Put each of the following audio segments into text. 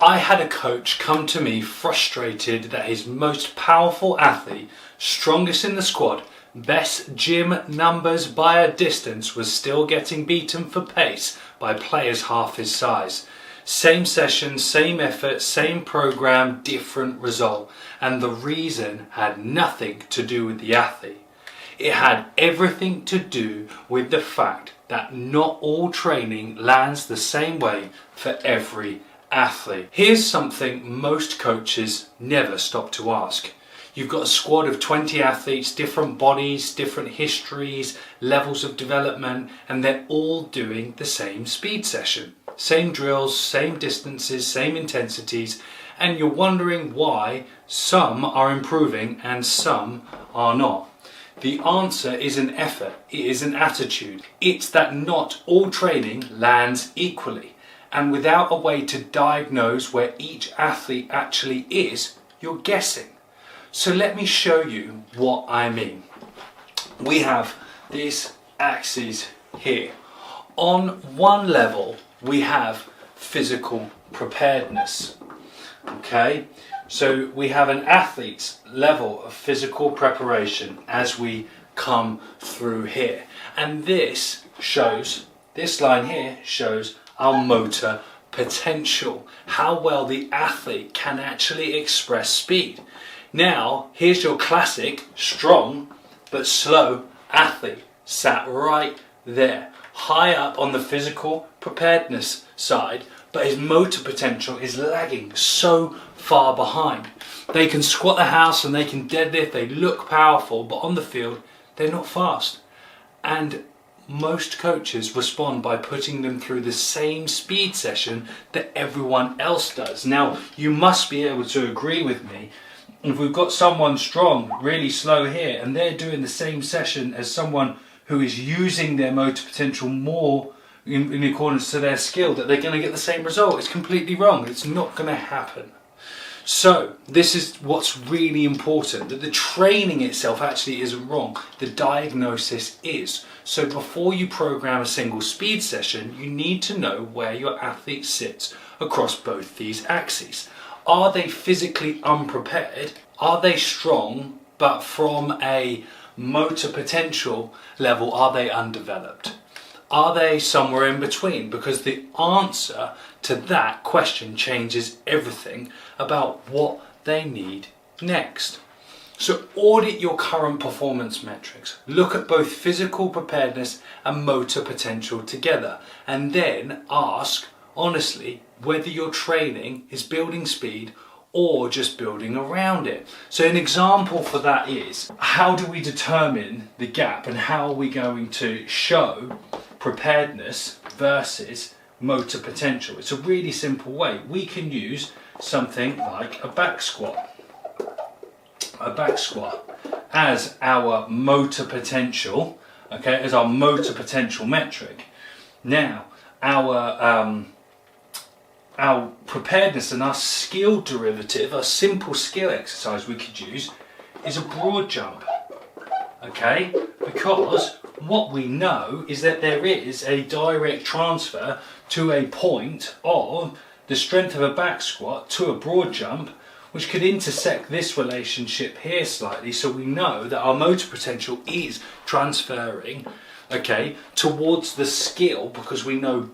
I had a coach come to me frustrated that his most powerful athlete, strongest in the squad, best gym numbers by a distance, was still getting beaten for pace by players half his size. Same session, same effort, same program, different result. And the reason had nothing to do with the athlete. It had everything to do with the fact that not all training lands the same way for every athlete. Here's something most coaches never stop to ask. You've got a squad of 20 athletes, different bodies, different histories, levels of development, and they're all doing the same speed session. Same drills, same distances, same intensities, and you're wondering why some are improving and some are not. The answer is an effort, it is an attitude. It's that not all training lands equally. And without a way to diagnose where each athlete actually is, you're guessing. So let me show you what I mean. We have these axes here. On one level, we have physical preparedness. Okay, so we have an athlete's level of physical preparation as we come through here. And this line here shows our motor potential, how well the athlete can actually express speed. Now, here's your classic strong but slow athlete, sat right there, high up on the physical preparedness side, but his motor potential is lagging so far behind. They can squat the house and they can deadlift, they look powerful, but on the field, they're not fast. And most coaches respond by putting them through the same speed session that everyone else does. Now, you must be able to agree with me. If we've got someone strong, really slow here, and they're doing the same session as someone who is using their motor potential more in accordance to their skill, that they're going to get the same result. It's completely wrong. It's not going to happen. So this is what's really important, that the training itself actually isn't wrong. The diagnosis is. So before you program a single speed session, you need to know where your athlete sits across both these axes. Are they physically unprepared? Are they strong, but from a motor potential level, are they undeveloped? Are they somewhere in between? Because the answer to that question changes everything about what they need next. So audit your current performance metrics. Look at both physical preparedness and motor potential together, and then ask honestly whether your training is building speed or just building around it. So an example for that is, how do we determine the gap and how are we going to show preparedness versus motor potential? It's a really simple way. We can use something like a back squat. A back squat as our motor potential, okay, as our motor potential metric. Now, our preparedness and our skill derivative, our simple skill exercise we could use, is a broad jump. Okay, because what we know is that there is a direct transfer to a point of the strength of a back squat to a broad jump, which could intersect this relationship here slightly, so we know that our motor potential is transferring, okay, towards the skill, because we know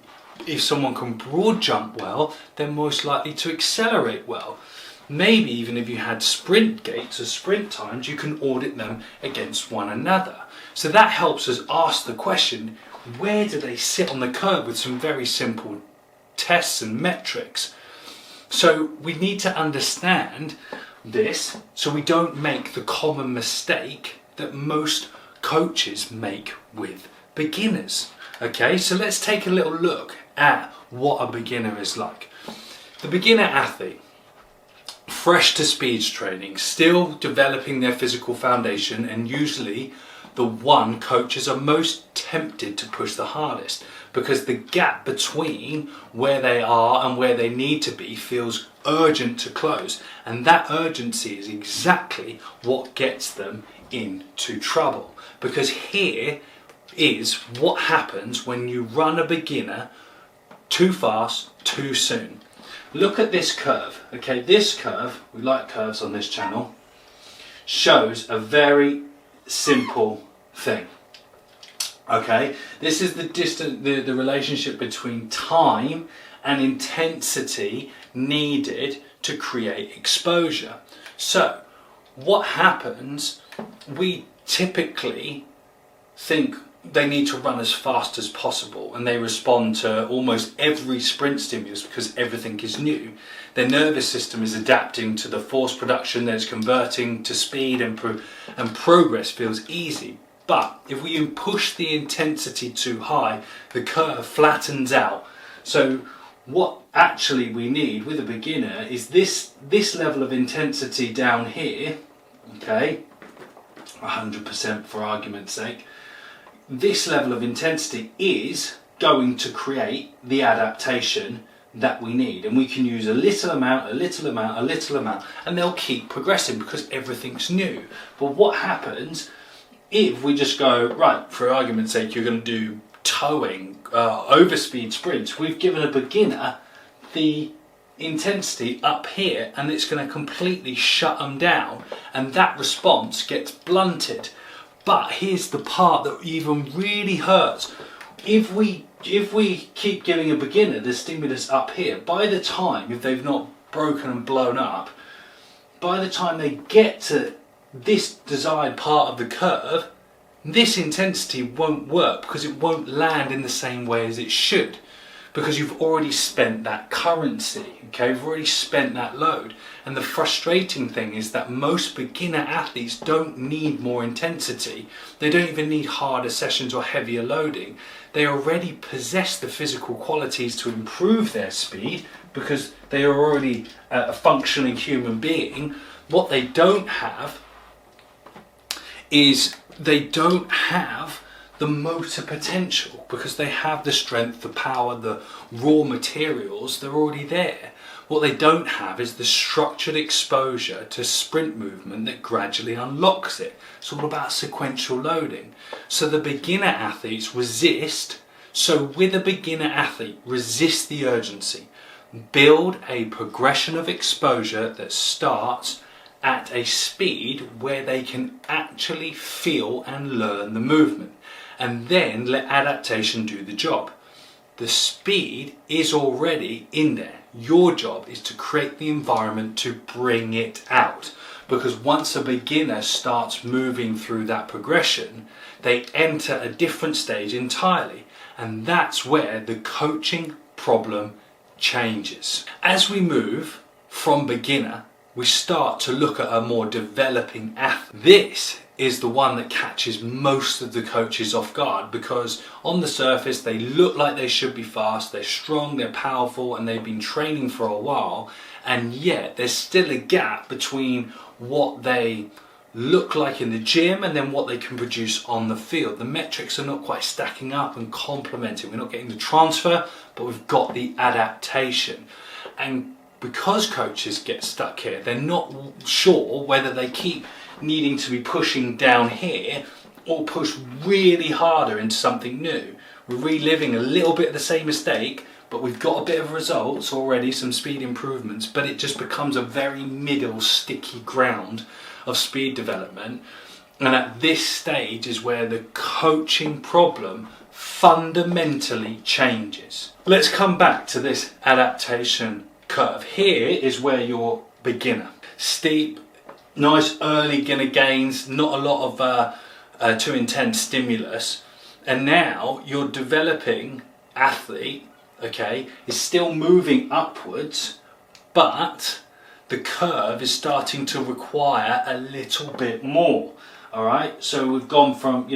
if someone can broad jump well, they're most likely to accelerate well. Maybe even if you had sprint gates or sprint times, you can audit them against one another. So that helps us ask the question, where do they sit on the curve, with some very simple tests and metrics. So we need to understand this so we don't make the common mistake that most coaches make with beginners. Okay, so let's take a little look at what a beginner is like. The beginner athlete, fresh to speeds training, still developing their physical foundation, and usually the one coaches are most tempted to push the hardest, because the gap between where they are and where they need to be feels urgent to close, and that urgency is exactly what gets them into trouble. Because here is what happens when you run a beginner too fast, too soon. look at this curve. Okay, this curve, we like curves on this channel, shows a very simple thing. Okay, this is the relationship between time and intensity needed to create exposure. So what happens, we typically think they need to run as fast as possible, and they respond to almost every sprint stimulus because everything is new. Their nervous system is adapting to the force production, that it's converting to speed, and progress feels easy. But if we push the intensity too high, the curve flattens out. So what actually we need with a beginner is this level of intensity down here, okay, 100% for argument's sake. This level of intensity is going to create the adaptation that we need, and we can use a little amount, a little amount, a little amount, and they'll keep progressing because everything's new. But what happens if we just go, right, for argument's sake, you're going to do towing, overspeed sprints, we've given a beginner the intensity up here, and it's going to completely shut them down, and that response gets blunted. But here's the part that even really hurts. If we keep giving a beginner the stimulus up here, by the time, if they've not broken and blown up, by the time they get to this desired part of the curve, this intensity won't work because it won't land in the same way as it should, because you've already spent that currency, okay? You've already spent that load. And the frustrating thing is that most beginner athletes don't need more intensity. They don't even need harder sessions or heavier loading. They already possess the physical qualities to improve their speed because they are already a functioning human being. What they don't have is they don't have the motor potential, because they have the strength, the power, the raw materials, they're already there. What they don't have is the structured exposure to sprint movement that gradually unlocks it. It's all about sequential loading. So the beginner athletes resist. So with a beginner athlete, resist the urgency. Build a progression of exposure that starts at a speed where they can actually feel and learn the movement, and then let adaptation do the job. The speed is already in there. Your job is to create the environment to bring it out, because once a beginner starts moving through that progression, they enter a different stage entirely, and that's where the coaching problem changes. As we move from beginner, we start to look at a more developing athlete. This is the one that catches most of the coaches off guard, because on the surface they look like they should be fast, they're strong, they're powerful, and they've been training for a while, and yet there's still a gap between what they look like in the gym and then what they can produce on the field. The metrics are not quite stacking up and complementing. We're not getting the transfer, but we've got the adaptation. And because coaches get stuck here, they're not sure whether they keep needing to be pushing down here or push really harder into something new. We're reliving a little bit of the same mistake, but we've got a bit of results already, some speed improvements, but it just becomes a very middle sticky ground of speed development. And at this stage is where the coaching problem fundamentally changes. Let's come back to this adaptation curve. Here is where you're beginner. Steep, nice early beginner gains, not a lot of too intense stimulus, and now your developing athlete, okay, is still moving upwards, but the curve is starting to require a little bit more. All right, so we've gone from,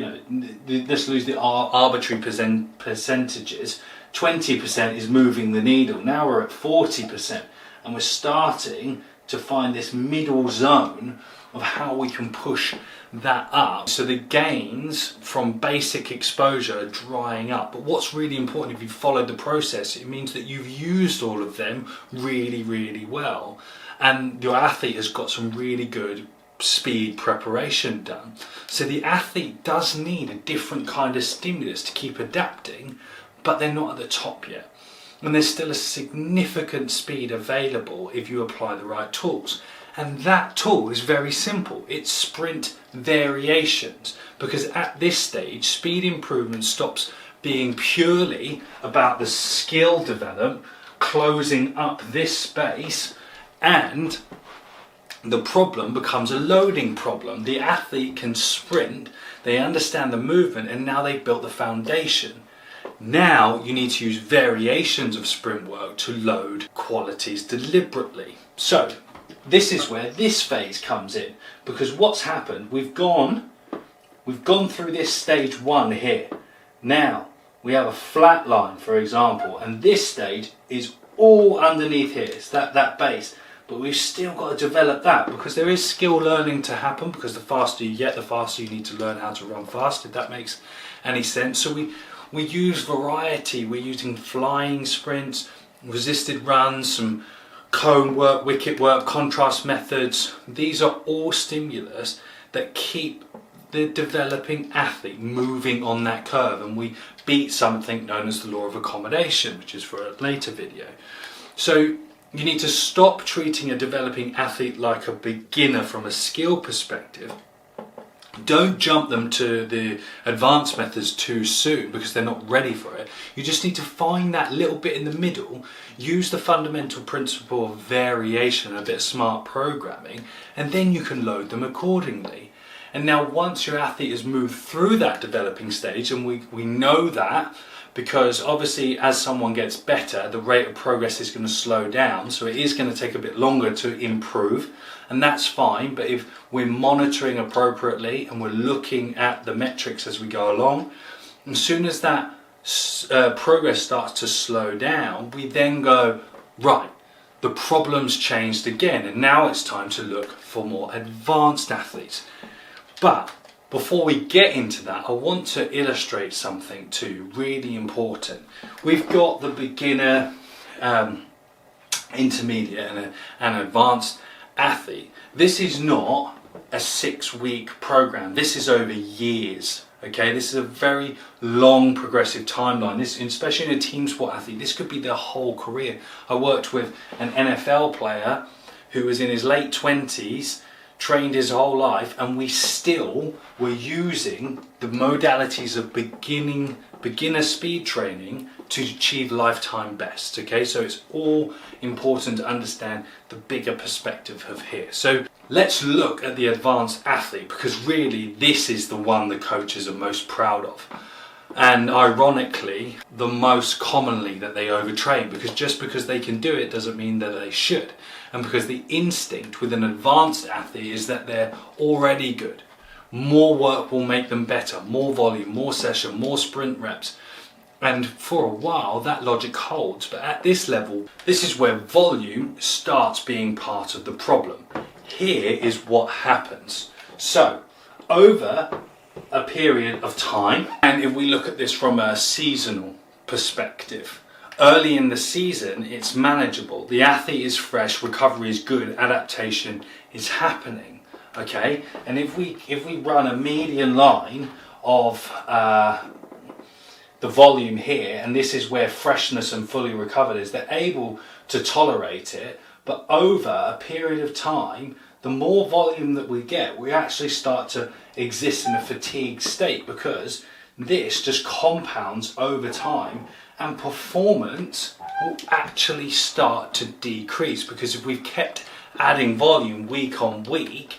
let's lose the arbitrary percentages. 20% is moving the needle. Now we're at 40%, and we're starting to find this middle zone of how we can push that up. So the gains from basic exposure are drying up. But what's really important, if you followed the process, it means that you've used all of them really, really well. And your athlete has got some really good speed preparation done. So the athlete does need a different kind of stimulus to keep adapting, but they're not at the top yet. and there's still a significant speed available if you apply the right tools. And that tool is very simple. It's sprint variations, because at this stage, speed improvement stops being purely about the skill development, closing up this space, and the problem becomes a loading problem. The athlete can sprint, they understand the movement, and now they've built the foundation. Now you need to use variations of sprint work to load qualities deliberately. So this is where this phase comes in, because what's happened, we've gone through this stage 1 here. Now we have a flat line, for example, and this stage is all underneath here. It's that base. But we've still got to develop that, because there is skill learning to happen, because the faster you get, the faster you need to learn how to run fast, if that makes any sense. So we use variety. We're using flying sprints, resisted runs, some cone work, wicket work, contrast methods. These are all stimulus that keep the developing athlete moving on that curve, and we beat something known as the law of accommodation, which is for a later video. So you need to stop treating a developing athlete like a beginner from a skill perspective. Don't jump them to the advanced methods too soon, because they're not ready for it. You just need to find that little bit in the middle, use the fundamental principle of variation, a bit of smart programming, and then you can load them accordingly. And now once your athlete has moved through that developing stage, and we know that, because obviously as someone gets better, the rate of progress is going to slow down, so it is going to take a bit longer to improve, and that's fine. But if we're monitoring appropriately and we're looking at the metrics as we go along, as soon as that progress starts to slow down, we then go, right, the problem's changed again, and now it's time to look for more advanced athletes. But before we get into that, I want to illustrate something too, really important. We've got the beginner, intermediate and advanced athlete. This is not a 6-week program. This is over years. Okay, this is a very long progressive timeline. This, especially in a team sport athlete, this could be their whole career. I worked with an NFL player who was in his late 20s, trained his whole life, and we still were using the modalities of beginner speed training to achieve lifetime best. Okay, so it's all important to understand the bigger perspective of here. So let's look at the advanced athlete, because really this is the one the coaches are most proud of, and ironically the most commonly that they overtrain, because just because they can do it doesn't mean that they should. And because the instinct with an advanced athlete is that they're already good. More work will make them better, more volume, more session, more sprint reps. And for a while that logic holds, but at this level, this is where volume starts being part of the problem. Here is what happens. So, over a period of time, and if we look at this from a seasonal perspective, early in the season, it's manageable. The athlete is fresh, recovery is good, adaptation is happening. Okay, and if we run a median line of the volume here, and this is where freshness and fully recovered is, they're able to tolerate it. But over a period of time, the more volume that we get, we actually start to exist in a fatigued state, because this just compounds over time, and performance will actually start to decrease, because if we've kept adding volume week on week,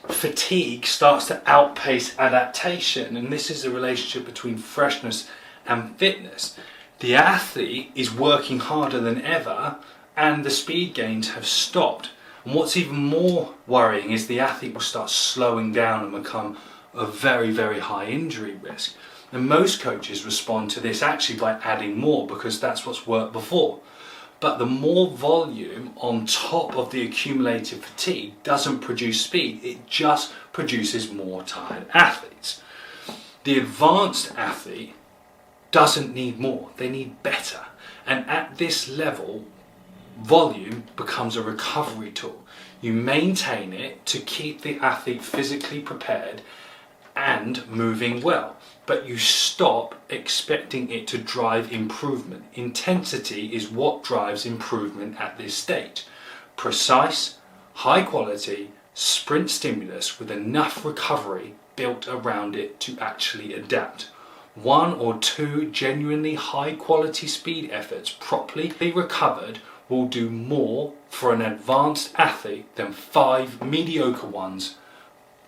fatigue starts to outpace adaptation, and this is the relationship between freshness and fitness. The athlete is working harder than ever, and the speed gains have stopped. And what's even more worrying is the athlete will start slowing down and become a very, very high injury risk. And most coaches respond to this actually by adding more, because that's what's worked before. But the more volume on top of the accumulated fatigue doesn't produce speed, it just produces more tired athletes. The advanced athlete doesn't need more, they need better. And at this level, volume becomes a recovery tool. You maintain it to keep the athlete physically prepared and moving well. but you stop expecting it to drive improvement. Intensity is what drives improvement at this stage. Precise, high quality sprint stimulus with enough recovery built around it to actually adapt. 1 or 2 genuinely high quality speed efforts properly recovered will do more for an advanced athlete than 5 mediocre ones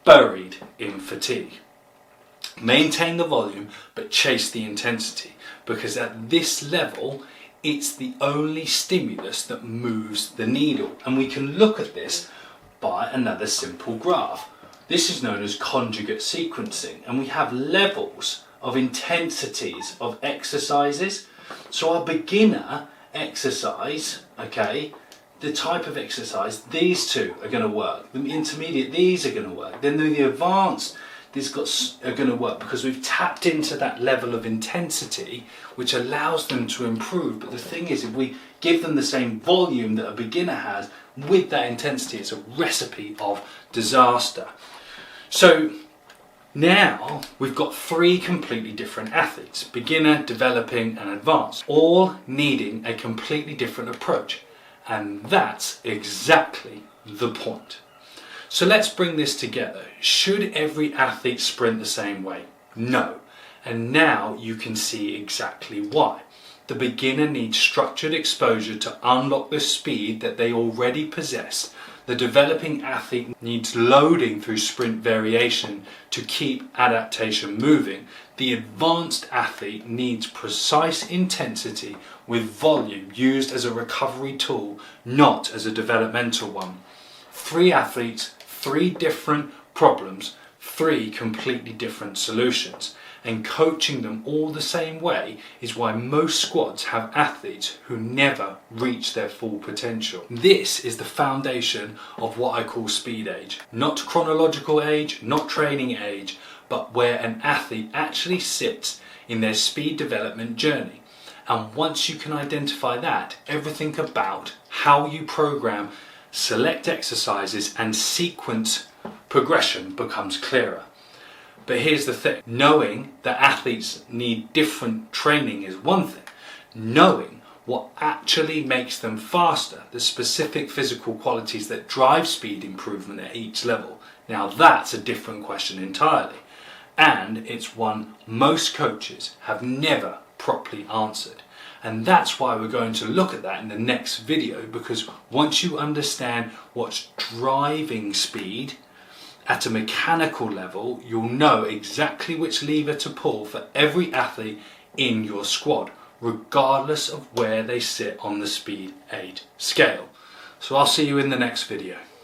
buried in fatigue. Maintain the volume but chase the intensity, because at this level it's the only stimulus that moves the needle. And we can look at this by another simple graph. This is known as conjugate sequencing, and we have levels of intensities of exercises. So our beginner exercise, okay, the type of exercise, these two are going to work. The intermediate, these are going to work. Then the advanced, these are going to work because we've tapped into that level of intensity which allows them to improve. But the thing is, if we give them the same volume that a beginner has with that intensity, it's a recipe of disaster. So now we've got 3 completely different athletes: beginner, developing and advanced, all needing a completely different approach. And that's exactly the point. So let's bring this together. Should every athlete sprint the same way? No. And now you can see exactly why. The beginner needs structured exposure to unlock the speed that they already possess. The developing athlete needs loading through sprint variation to keep adaptation moving. The advanced athlete needs precise intensity with volume used as a recovery tool, not as a developmental one. 3 athletes, 3 different problems, 3 completely different solutions. And coaching them all the same way is why most squads have athletes who never reach their full potential. This is the foundation of what I call speed age. Not chronological age, not training age, but where an athlete actually sits in their speed development journey. And once you can identify that, everything about how you program, select exercises and sequence progression becomes clearer. But here's the thing, knowing that athletes need different training is one thing. Knowing what actually makes them faster, the specific physical qualities that drive speed improvement at each level, now that's a different question entirely. And it's one most coaches have never properly answered. And that's why we're going to look at that in the next video, because once you understand what's driving speed at a mechanical level, you'll know exactly which lever to pull for every athlete in your squad, regardless of where they sit on the speed age scale. So I'll see you in the next video.